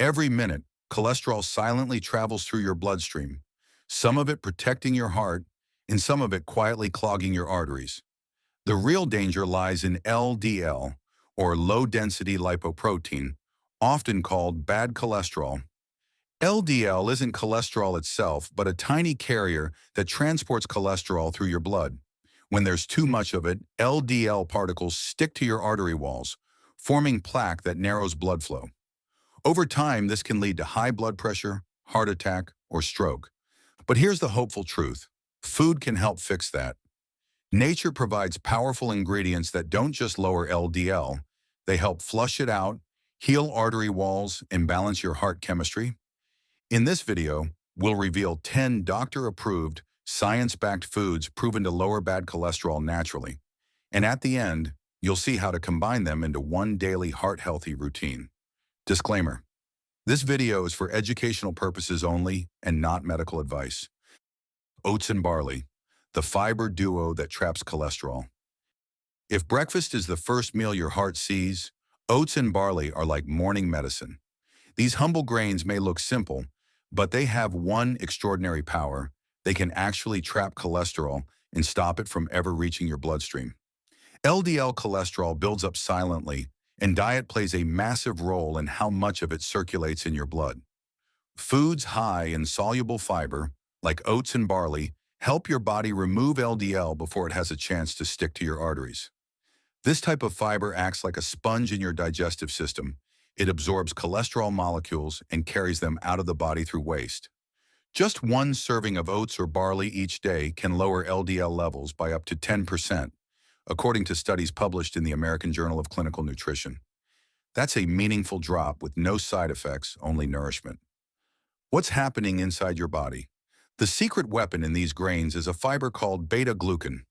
Every minute, cholesterol silently travels through your bloodstream, some of it protecting your heart and some of it quietly clogging your arteries. The real danger lies in LDL, or low-density lipoprotein, often called bad cholesterol. LDL isn't cholesterol itself, but a tiny carrier that transports cholesterol through your blood. When there's too much of it, LDL particles stick to your artery walls, forming plaque that narrows blood flow. Over time, this can lead to high blood pressure, heart attack, or stroke. But here's the hopeful truth. Food can help fix that. Nature provides powerful ingredients that don't just lower LDL, they help flush it out, heal artery walls, and balance your heart chemistry. In this video, we'll reveal 10 doctor-approved, science-backed foods proven to lower bad cholesterol naturally. And at the end, you'll see how to combine them into one daily heart-healthy routine. Disclaimer: this video is for educational purposes only and not medical advice. Oats and barley, the fiber duo that traps cholesterol. If breakfast is the first meal your heart sees, oats and barley are like morning medicine. These humble grains may look simple, but they have one extraordinary power. They can actually trap cholesterol and stop it from ever reaching your bloodstream. LDL cholesterol builds up silently, and diet plays a massive role in how much of it circulates in your blood. Foods high in soluble fiber, like oats and barley, help your body remove LDL before it has a chance to stick to your arteries. This type of fiber acts like a sponge in your digestive system. It absorbs cholesterol molecules and carries them out of the body through waste. Just one serving of oats or barley each day can lower LDL levels by up to 10%, according to studies published in the American Journal of Clinical Nutrition. That's a meaningful drop with no side effects, only nourishment. What's happening inside your body? The secret weapon in these grains is a fiber called beta-glucan.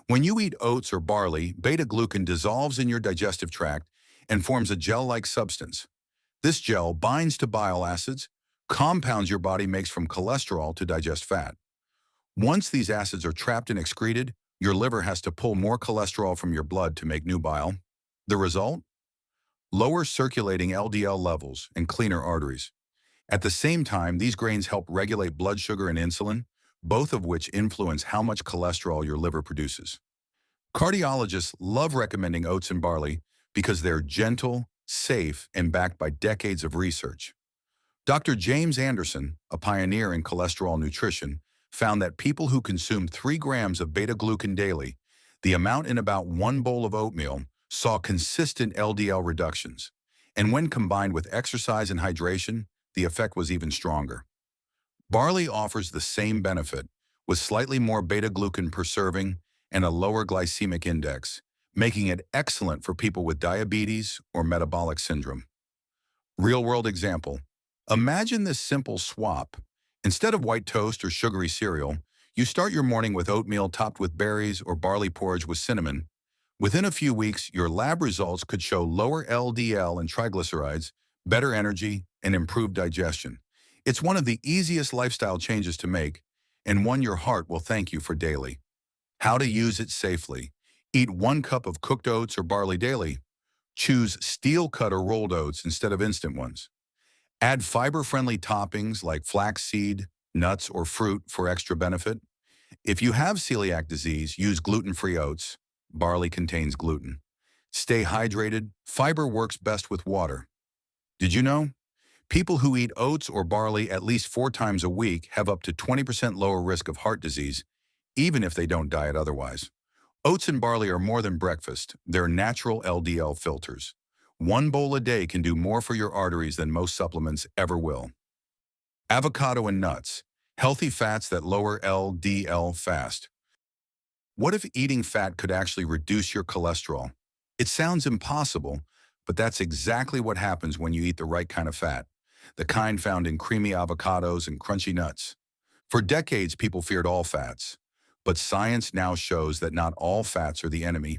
When you eat oats or barley, beta-glucan dissolves in your digestive tract and forms a gel-like substance. This gel binds to bile acids, compounds your body makes from cholesterol to digest fat. Once these acids are trapped and excreted, your liver has to pull more cholesterol from your blood to make new bile. The result? Lower circulating LDL levels and cleaner arteries. At the same time, these grains help regulate blood sugar and insulin, both of which influence how much cholesterol your liver produces. Cardiologists love recommending oats and barley because they're gentle, safe, and backed by decades of research. Dr. James Anderson, a pioneer in cholesterol nutrition, found that people who consumed 3 grams of beta-glucan daily, the amount in about 1 bowl of oatmeal, saw consistent LDL reductions. And when combined with exercise and hydration, the effect was even stronger. Barley offers the same benefit, with slightly more beta-glucan per serving and a lower glycemic index, making it excellent for people with diabetes or metabolic syndrome. Real-world example. Imagine this simple swap. Instead of white toast or sugary cereal, you start your morning with oatmeal topped with berries or barley porridge with cinnamon. Within a few weeks, your lab results could show lower LDL and triglycerides, better energy, and improved digestion. It's one of the easiest lifestyle changes to make, and one your heart will thank you for daily. How to use it safely. Eat 1 cup of cooked oats or barley daily. Choose steel-cut or rolled oats instead of instant ones. Add fiber-friendly toppings like flaxseed, nuts, or fruit for extra benefit. If you have celiac disease, use gluten-free oats. Barley contains gluten. Stay hydrated. Fiber works best with water. Did you know? People who eat oats or barley at least 4 times a week have up to 20% lower risk of heart disease, even if they don't diet otherwise. Oats and barley are more than breakfast. They're natural LDL filters. 1 bowl a day can do more for your arteries than most supplements ever will. Avocado and nuts, healthy fats that lower LDL fast. What if eating fat could actually reduce your cholesterol? It sounds impossible, but that's exactly what happens when you eat the right kind of fat, the kind found in creamy avocados and crunchy nuts. For decades, people feared all fats, but science now shows that not all fats are the enemy.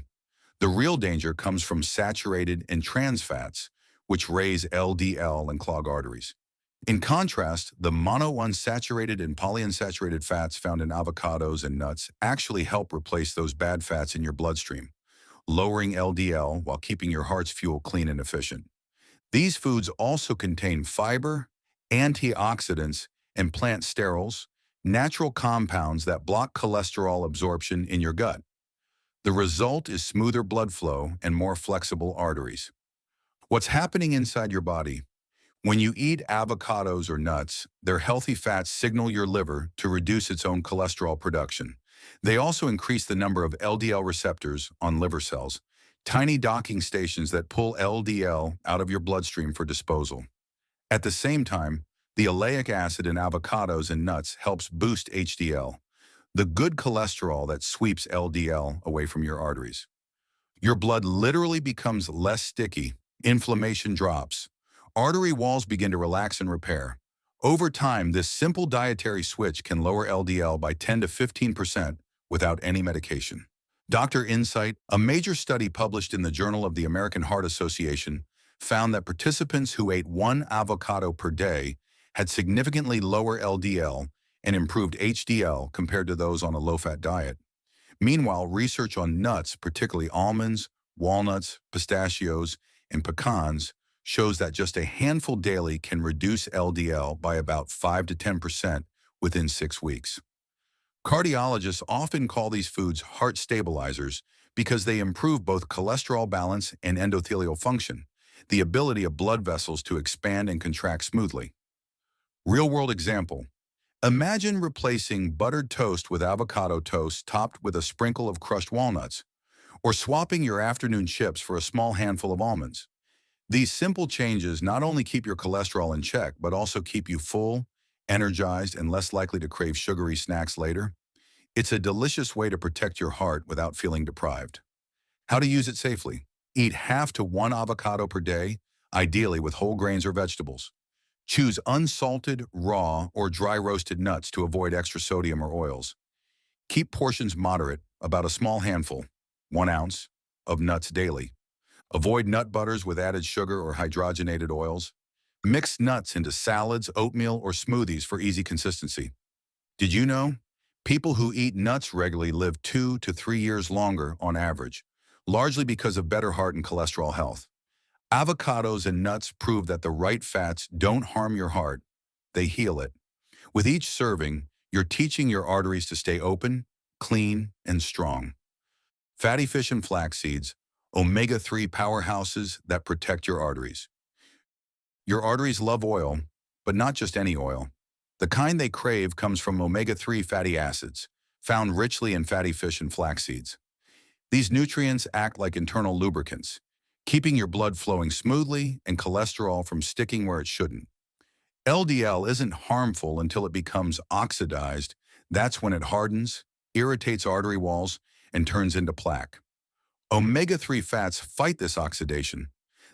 The real danger comes from saturated and trans fats, which raise LDL and clog arteries. In contrast, the monounsaturated and polyunsaturated fats found in avocados and nuts actually help replace those bad fats in your bloodstream, lowering LDL while keeping your heart's fuel clean and efficient. These foods also contain fiber, antioxidants, and plant sterols, natural compounds that block cholesterol absorption in your gut. The result is smoother blood flow and more flexible arteries. What's happening inside your body? When you eat avocados or nuts, their healthy fats signal your liver to reduce its own cholesterol production. They also increase the number of LDL receptors on liver cells, tiny docking stations that pull LDL out of your bloodstream for disposal. At the same time, the oleic acid in avocados and nuts helps boost HDL, the good cholesterol that sweeps LDL away from your arteries. Your blood literally becomes less sticky, inflammation drops, artery walls begin to relax and repair. Over time, this simple dietary switch can lower LDL by 10 to 15% without any medication. Dr. Insight, a major study published in the Journal of the American Heart Association, found that participants who ate one avocado per day had significantly lower LDL and improved HDL compared to those on a low-fat diet. Meanwhile, research on nuts, particularly almonds, walnuts, pistachios, and pecans, shows that just a handful daily can reduce LDL by about 5 to 10% within 6 weeks. Cardiologists often call these foods heart stabilizers because they improve both cholesterol balance and endothelial function, the ability of blood vessels to expand and contract smoothly. Real-world example. Imagine replacing buttered toast with avocado toast topped with a sprinkle of crushed walnuts, or swapping your afternoon chips for a small handful of almonds. These simple changes not only keep your cholesterol in check, but also keep you full, energized, and less likely to crave sugary snacks later. It's a delicious way to protect your heart without feeling deprived. How to use it safely. Eat half to one avocado per day, ideally with whole grains or vegetables. Choose unsalted, raw, or dry roasted nuts to avoid extra sodium or oils. Keep portions moderate, about a small handful, 1 ounce, of nuts daily. Avoid nut butters with added sugar or hydrogenated oils. Mix nuts into salads, oatmeal, or smoothies for easy consistency. Did you know? People who eat nuts regularly live 2 to 3 years longer on average, largely because of better heart and cholesterol health. Avocados and nuts prove that the right fats don't harm your heart, they heal it. With each serving, you're teaching your arteries to stay open, clean, and strong. Fatty fish and flax seeds, omega-3 powerhouses that protect your arteries. Your arteries love oil, but not just any oil. The kind they crave comes from omega-3 fatty acids, found richly in fatty fish and flax seeds. These nutrients act like internal lubricants, keeping your blood flowing smoothly and cholesterol from sticking where it shouldn't. LDL isn't harmful until it becomes oxidized. That's when it hardens, irritates artery walls, and turns into plaque. Omega-3 fats fight this oxidation.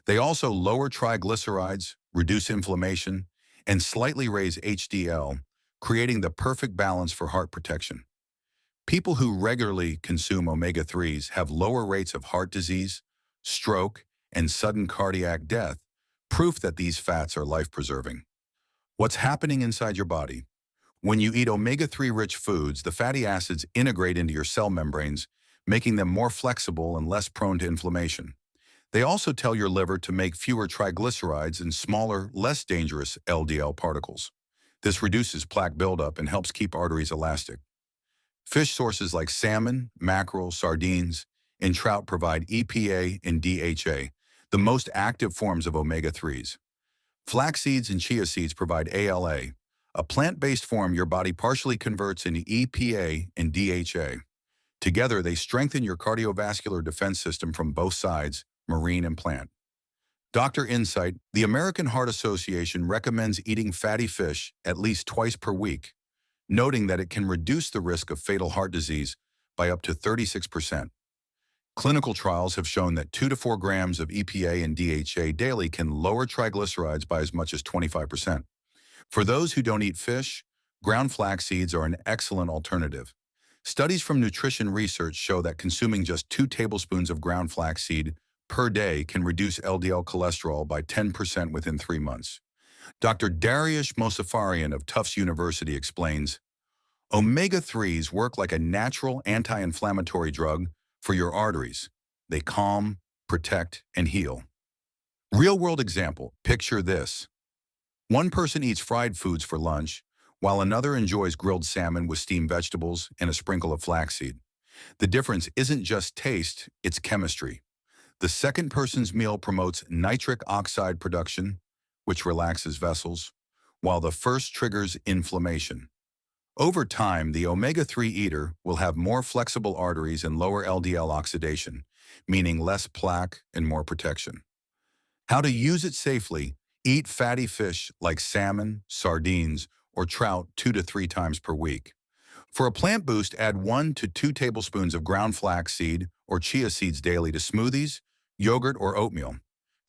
They also lower triglycerides, reduce inflammation, and slightly raise HDL, creating the perfect balance for heart protection. People who regularly consume omega-3s have lower rates of heart disease, stroke, and sudden cardiac death, proof that these fats are life-preserving. What's happening inside your body? When you eat omega-3 rich foods, the fatty acids integrate into your cell membranes, making them more flexible and less prone to inflammation. They also tell your liver to make fewer triglycerides and smaller, less dangerous LDL particles. This reduces plaque buildup and helps keep arteries elastic. Fish sources like salmon, mackerel, sardines, and trout provide EPA and DHA, the most active forms of omega-3s. Flax seeds and chia seeds provide ALA, a plant-based form your body partially converts into EPA and DHA. Together, they strengthen your cardiovascular defense system from both sides, marine and plant. Dr. Insight, the American Heart Association recommends eating fatty fish at least twice per week, noting that it can reduce the risk of fatal heart disease by up to 36%. Clinical trials have shown that 2 to 4 grams of EPA and DHA daily can lower triglycerides by as much as 25%. For those who don't eat fish, ground flax seeds are an excellent alternative. Studies from nutrition research show that consuming just 2 tablespoons of ground flaxseed per day can reduce LDL cholesterol by 10% within 3 months. Dr. Dariush Mosafarian of Tufts University explains, omega-3s work like a natural anti-inflammatory drug for your arteries. They calm, protect, and heal. Real-world example, picture this. One person eats fried foods for lunch, while another enjoys grilled salmon with steamed vegetables and a sprinkle of flaxseed. The difference isn't just taste, it's chemistry. The second person's meal promotes nitric oxide production, which relaxes vessels, while the first triggers inflammation. Over time, the omega-3 eater will have more flexible arteries and lower LDL oxidation, meaning less plaque and more protection. How to use it safely: eat fatty fish like salmon, sardines, or trout 2 to 3 times per week. For a plant boost, add 1 to 2 tablespoons of ground flaxseed or chia seeds daily to smoothies, yogurt, or oatmeal.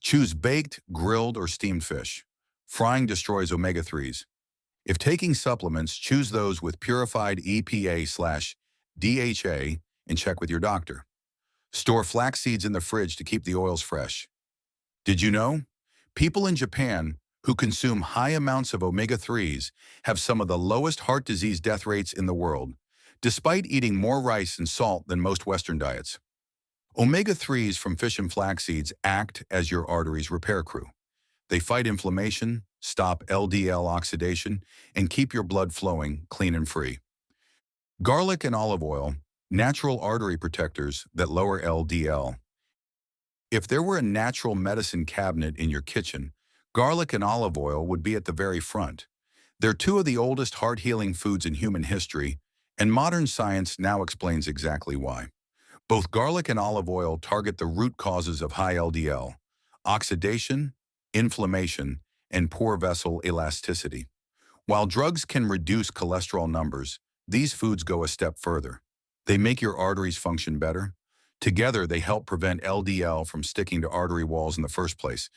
Choose baked, grilled, or steamed fish. Frying destroys omega-3s. If taking supplements, choose those with purified EPA/DHA and check with your doctor. Store flax seeds in the fridge to keep the oils fresh. Did you know? People in Japan who consume high amounts of omega-3s have some of the lowest heart disease death rates in the world, despite eating more rice and salt than most Western diets. Omega-3s from fish and flax seeds act as your arteries repair crew. They fight inflammation, stop LDL oxidation, and keep your blood flowing clean and free. Garlic and olive oil, natural artery protectors that lower LDL. If there were a natural medicine cabinet in your kitchen, garlic and olive oil would be at the very front. They're two of the oldest heart-healing foods in human history, and modern science now explains exactly why. Both garlic and olive oil target the root causes of high LDL: oxidation, inflammation, and poor vessel elasticity. While drugs can reduce cholesterol numbers, these foods go a step further. They make your arteries function better. Together, they help prevent LDL from sticking to artery walls in the first place.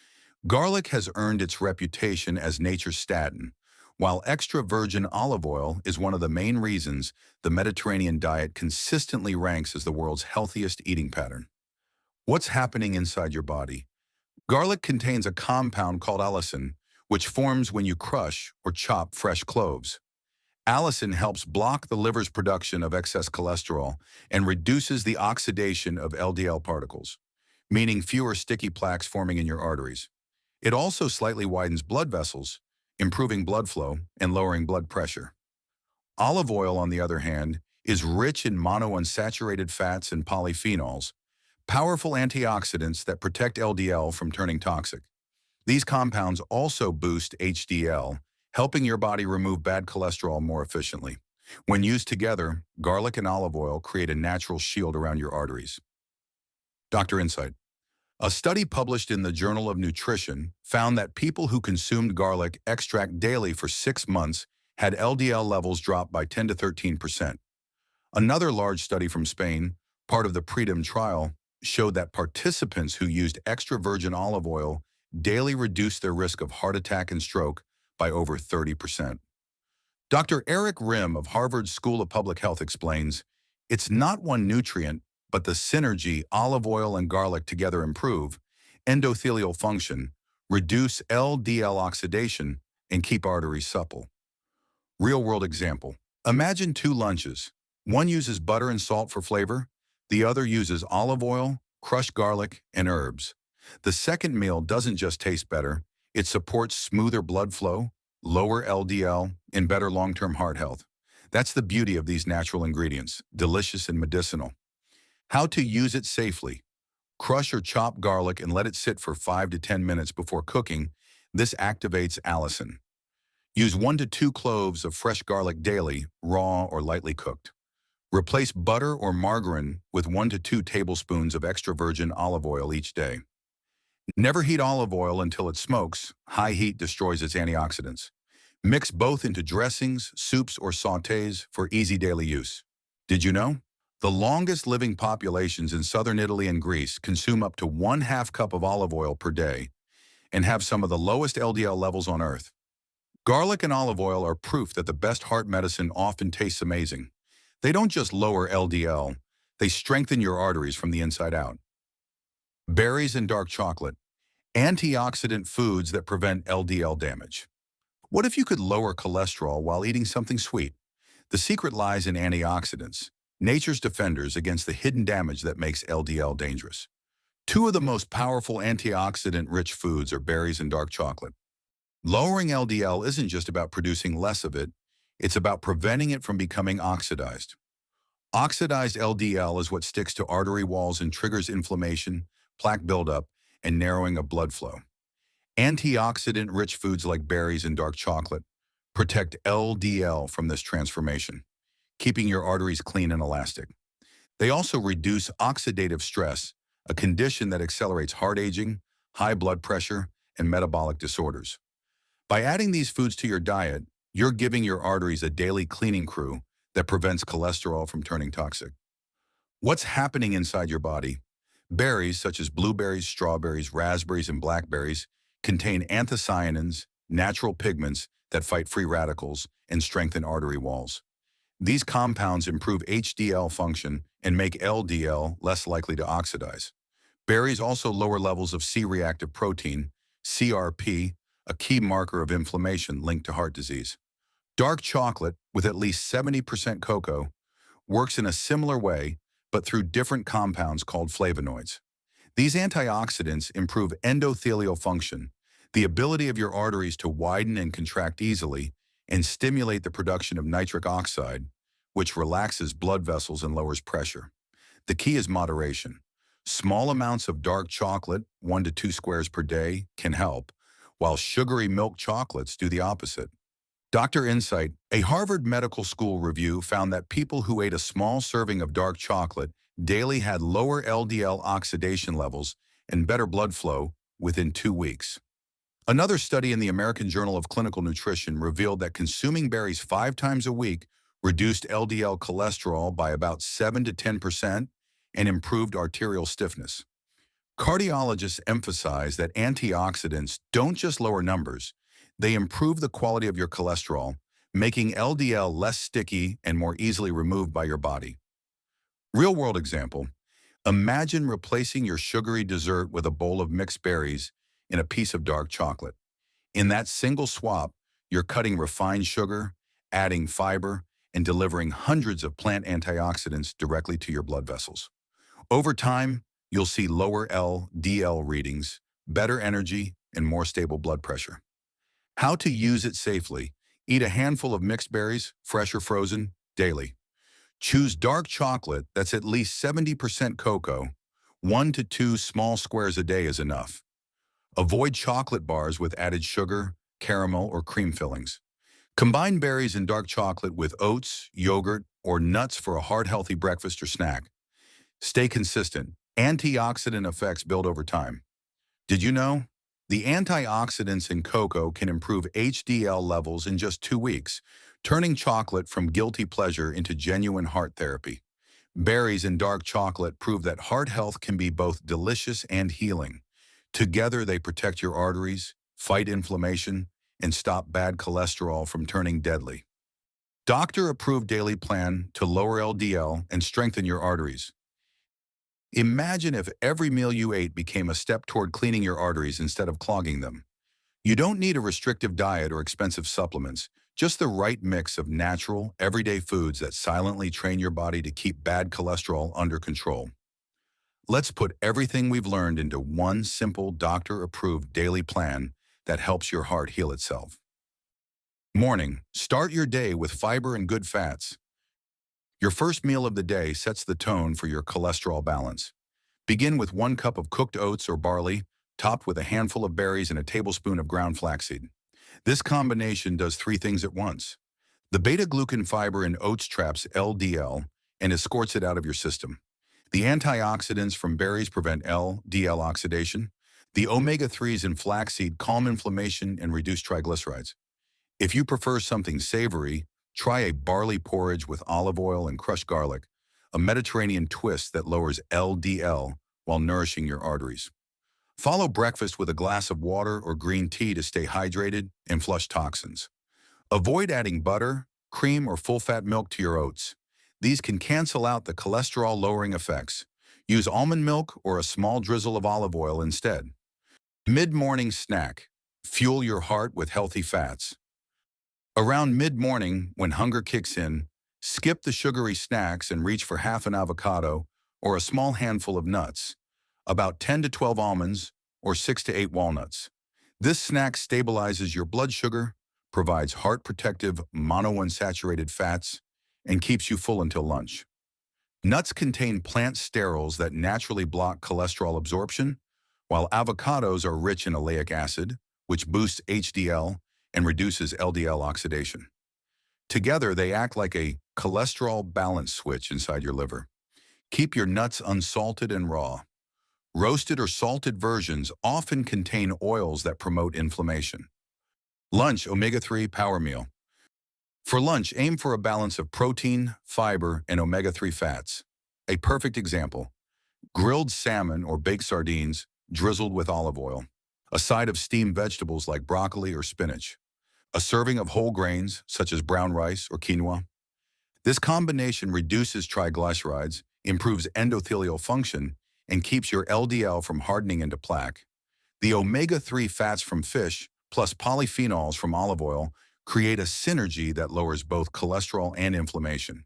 Garlic has earned its reputation as nature's statin, while extra virgin olive oil is one of the main reasons the Mediterranean diet consistently ranks as the world's healthiest eating pattern. What's happening inside your body? Garlic contains a compound called allicin, which forms when you crush or chop fresh cloves. Allicin helps block the liver's production of excess cholesterol and reduces the oxidation of LDL particles, meaning fewer sticky plaques forming in your arteries. It also slightly widens blood vessels, improving blood flow and lowering blood pressure. Olive oil, on the other hand, is rich in monounsaturated fats and polyphenols, powerful antioxidants that protect LDL from turning toxic. These compounds also boost HDL, helping your body remove bad cholesterol more efficiently. When used together, garlic and olive oil create a natural shield around your arteries. Dr. Insight. A study published in the Journal of Nutrition found that people who consumed garlic extract daily for 6 months had LDL levels drop by 10 to 13%. Another large study from Spain, part of the PREDOM trial, showed that participants who used extra virgin olive oil daily reduced their risk of heart attack and stroke by over 30%. Dr. Eric Rim of Harvard School of Public Health explains, it's not one nutrient, but the synergy olive oil and garlic together improve endothelial function, reduce LDL oxidation, and keep arteries supple. Real-world example. Imagine 2 lunches. One uses butter and salt for flavor. The other uses olive oil, crushed garlic, and herbs. The second meal doesn't just taste better, it supports smoother blood flow, lower LDL, and better long-term heart health. That's the beauty of these natural ingredients, delicious and medicinal. How to use it safely. Crush or chop garlic and let it sit for 5 to 10 minutes before cooking. This activates allicin. Use 1 to 2 cloves of fresh garlic daily, raw or lightly cooked. Replace butter or margarine with 1 to 2 tablespoons of extra virgin olive oil each day. Never heat olive oil until it smokes. High heat destroys its antioxidants. Mix both into dressings, soups, or sautés for easy daily use. Did you know? The longest living populations in southern Italy and Greece consume up to 1/2 cup of olive oil per day and have some of the lowest LDL levels on Earth. Garlic and olive oil are proof that the best heart medicine often tastes amazing. They don't just lower LDL, they strengthen your arteries from the inside out. Berries and dark chocolate, antioxidant foods that prevent LDL damage. What if you could lower cholesterol while eating something sweet? The secret lies in antioxidants, nature's defenders against the hidden damage that makes LDL dangerous. Two of the most powerful antioxidant-rich foods are berries and dark chocolate. Lowering LDL isn't just about producing less of it, it's about preventing it from becoming oxidized. Oxidized LDL is what sticks to artery walls and triggers inflammation, plaque buildup, and narrowing of blood flow. Antioxidant-rich foods like berries and dark chocolate protect LDL from this transformation, keeping your arteries clean and elastic. They also reduce oxidative stress, a condition that accelerates heart aging, high blood pressure, and metabolic disorders. By adding these foods to your diet, you're giving your arteries a daily cleaning crew that prevents cholesterol from turning toxic. What's happening inside your body? Berries such as blueberries, strawberries, raspberries, and blackberries contain anthocyanins, natural pigments that fight free radicals and strengthen artery walls. These compounds improve HDL function and make LDL less likely to oxidize. Berries also lower levels of C-reactive protein, CRP, a key marker of inflammation linked to heart disease. Dark chocolate, with at least 70% cocoa, works in a similar way, but through different compounds called flavonoids. These antioxidants improve endothelial function, the ability of your arteries to widen and contract easily, and stimulate the production of nitric oxide, which relaxes blood vessels and lowers pressure. The key is moderation. Small amounts of dark chocolate, 1 to 2 squares per day, can help, while sugary milk chocolates do the opposite. Dr. Insight, a Harvard Medical School review found that people who ate a small serving of dark chocolate daily had lower LDL oxidation levels and better blood flow within 2 weeks. Another study in the American Journal of Clinical Nutrition revealed that consuming berries 5 times a week reduced LDL cholesterol by about 7 to 10% and improved arterial stiffness. Cardiologists emphasize that antioxidants don't just lower numbers, they improve the quality of your cholesterol, making LDL less sticky and more easily removed by your body. Real-world example, imagine replacing your sugary dessert with a bowl of mixed berries and a piece of dark chocolate. In that single swap, you're cutting refined sugar, adding fiber, and delivering hundreds of plant antioxidants directly to your blood vessels. Over time, you'll see lower LDL readings, better energy, and more stable blood pressure. How to use it safely. Eat a handful of mixed berries, fresh or frozen, daily. Choose dark chocolate that's at least 70% cocoa. 1 to 2 small squares a day is enough. Avoid chocolate bars with added sugar, caramel, or cream fillings. Combine berries and dark chocolate with oats, yogurt, or nuts for a heart-healthy breakfast or snack. Stay consistent. Antioxidant effects build over time. Did you know? The antioxidants in cocoa can improve HDL levels in just 2 weeks, turning chocolate from guilty pleasure into genuine heart therapy. Berries and dark chocolate prove that heart health can be both delicious and healing. Together, they protect your arteries, fight inflammation, and stop bad cholesterol from turning deadly. Doctor-approved daily plan to lower LDL and strengthen your arteries. Imagine if every meal you ate became a step toward cleaning your arteries instead of clogging them. You don't need a restrictive diet or expensive supplements, just the right mix of natural, everyday foods that silently train your body to keep bad cholesterol under control. Let's put everything we've learned into one simple doctor-approved daily plan that helps your heart heal itself. Morning, start your day with fiber and good fats. Your first meal of the day sets the tone for your cholesterol balance. Begin with 1 cup of cooked oats or barley, topped with a handful of berries and a tablespoon of ground flaxseed. This combination does 3 things at once. The beta-glucan fiber in oats traps LDL and escorts it out of your system. The antioxidants from berries prevent LDL oxidation. The omega-3s in flaxseed calm inflammation and reduce triglycerides. If you prefer something savory, try a barley porridge with olive oil and crushed garlic, a Mediterranean twist that lowers LDL while nourishing your arteries. Follow breakfast with a glass of water or green tea to stay hydrated and flush toxins. Avoid adding butter, cream, or full-fat milk to your oats. These can cancel out the cholesterol-lowering effects. Use almond milk or a small drizzle of olive oil instead. Mid-morning snack. Fuel your heart with healthy fats. Around mid-morning, when hunger kicks in, skip the sugary snacks and reach for half an avocado or a small handful of nuts. about 10 to 12 almonds, or 6 to 8 walnuts. This snack stabilizes your blood sugar, provides heart-protective monounsaturated fats, and keeps you full until lunch. Nuts contain plant sterols that naturally block cholesterol absorption, while avocados are rich in oleic acid, which boosts HDL and reduces LDL oxidation. Together, they act like a cholesterol balance switch inside your liver. Keep your nuts unsalted and raw. Roasted or salted versions often contain oils that promote inflammation. Lunch omega-3 power meal. For lunch, aim for a balance of protein, fiber, and omega-3 fats. A perfect example: grilled salmon or baked sardines drizzled with olive oil, a side of steamed vegetables like broccoli or spinach, a serving of whole grains such as brown rice or quinoa. This combination reduces triglycerides, improves endothelial function, and keeps your LDL from hardening into plaque. The omega-3 fats from fish plus polyphenols from olive oil create a synergy that lowers both cholesterol and inflammation.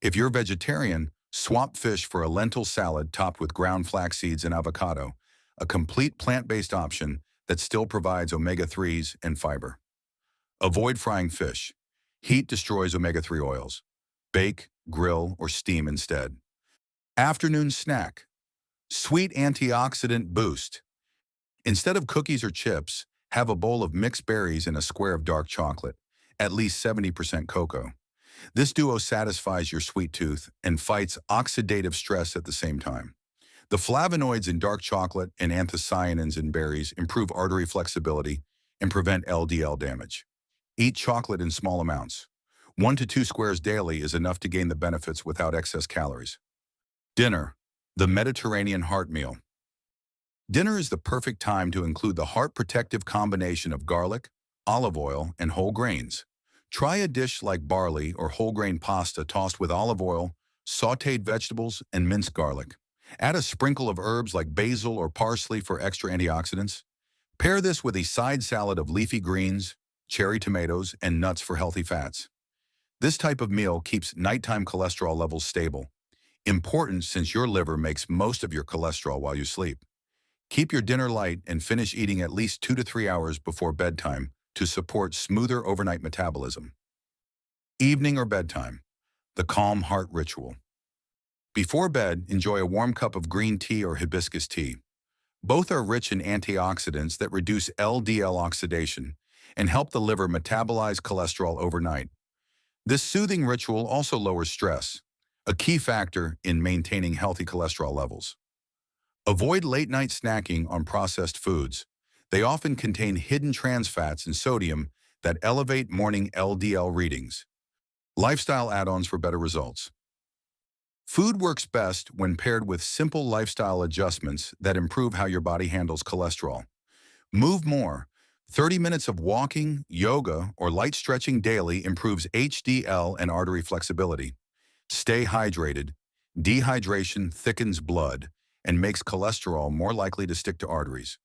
If you're vegetarian, swap fish for a lentil salad topped with ground flax seeds and avocado, a complete plant-based option that still provides omega-3s and fiber. Avoid frying fish. Heat destroys omega-3 oils. Bake, grill, or steam instead. Afternoon snack. Sweet antioxidant boost. Instead of cookies or chips, have a bowl of mixed berries and a square of dark chocolate, at least 70% cocoa. This duo satisfies your sweet tooth and fights oxidative stress at the same time. The flavonoids in dark chocolate and anthocyanins in berries improve artery flexibility and prevent LDL damage. Eat chocolate in small amounts. 1 to 2 squares daily is enough to gain the benefits without excess calories. Dinner, the Mediterranean heart meal. Dinner is the perfect time to include the heart-protective combination of garlic, olive oil, and whole grains. Try a dish like barley or whole grain pasta tossed with olive oil, sautéed vegetables, and minced garlic. Add a sprinkle of herbs like basil or parsley for extra antioxidants. Pair this with a side salad of leafy greens, cherry tomatoes, and nuts for healthy fats. This type of meal keeps nighttime cholesterol levels stable, important since your liver makes most of your cholesterol while you sleep. Keep your dinner light and finish eating at least 2 to 3 hours before bedtime to support smoother overnight metabolism. Evening or bedtime, the calm heart ritual. Before bed, enjoy a warm cup of green tea or hibiscus tea. Both are rich in antioxidants that reduce LDL oxidation and help the liver metabolize cholesterol overnight. This soothing ritual also lowers stress, a key factor in maintaining healthy cholesterol levels. Avoid late-night snacking on processed foods. They often contain hidden trans fats and sodium that elevate morning LDL readings. Lifestyle add-ons for better results. Food works best when paired with simple lifestyle adjustments that improve how your body handles cholesterol. Move more. 30 minutes of walking, yoga, or light stretching daily improves HDL and artery flexibility. Stay hydrated. Dehydration thickens blood and makes cholesterol more likely to stick to arteries.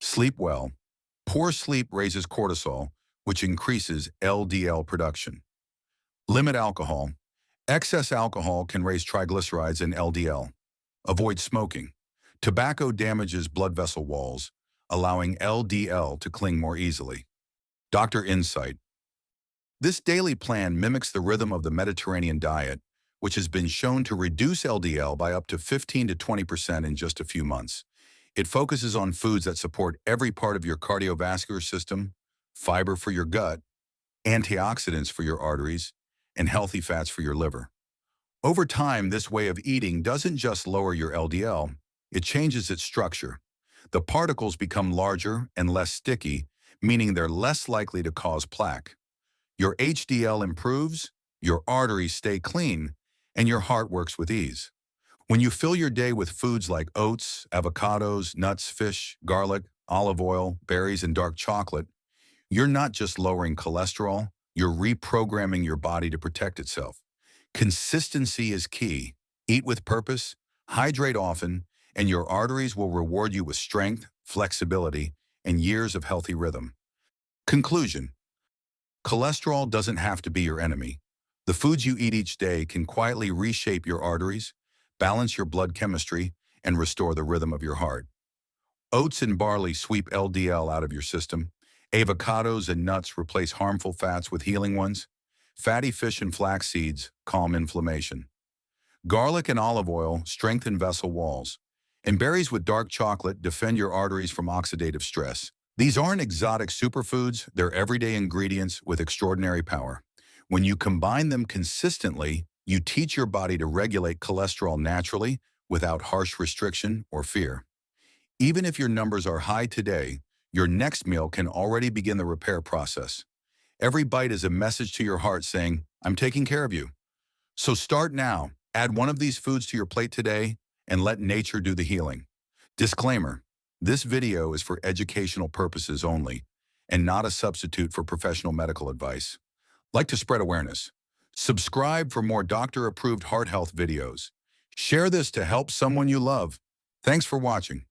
Sleep well. Poor sleep raises cortisol, which increases LDL production. Limit alcohol. Excess alcohol can raise triglycerides and LDL. Avoid smoking. Tobacco damages blood vessel walls, allowing LDL to cling more easily. Dr. Insight. This daily plan mimics the rhythm of the Mediterranean diet, which has been shown to reduce LDL by up to 15 to 20% in just a few months. It focuses on foods that support every part of your cardiovascular system, fiber for your gut, antioxidants for your arteries, and healthy fats for your liver. Over time, this way of eating doesn't just lower your LDL, it changes its structure. The particles become larger and less sticky, meaning they're less likely to cause plaque. Your HDL improves, your arteries stay clean, and your heart works with ease. When you fill your day with foods like oats, avocados, nuts, fish, garlic, olive oil, berries, and dark chocolate, you're not just lowering cholesterol, you're reprogramming your body to protect itself. Consistency is key. Eat with purpose, hydrate often, and your arteries will reward you with strength, flexibility, and years of healthy rhythm. Conclusion. Cholesterol doesn't have to be your enemy. The foods you eat each day can quietly reshape your arteries, balance your blood chemistry, and restore the rhythm of your heart. Oats and barley sweep LDL out of your system. Avocados and nuts replace harmful fats with healing ones. Fatty fish and flax seeds calm inflammation. Garlic and olive oil strengthen vessel walls. And berries with dark chocolate defend your arteries from oxidative stress. These aren't exotic superfoods, they're everyday ingredients with extraordinary power. When you combine them consistently, you teach your body to regulate cholesterol naturally without harsh restriction or fear. Even if your numbers are high today, your next meal can already begin the repair process. Every bite is a message to your heart saying, I'm taking care of you. So start now. Add one of these foods to your plate today and let nature do the healing. Disclaimer: this video is for educational purposes only and not a substitute for professional medical advice. Like to spread awareness. Subscribe for more doctor-approved heart health videos. Share this to help someone you love. Thanks for watching.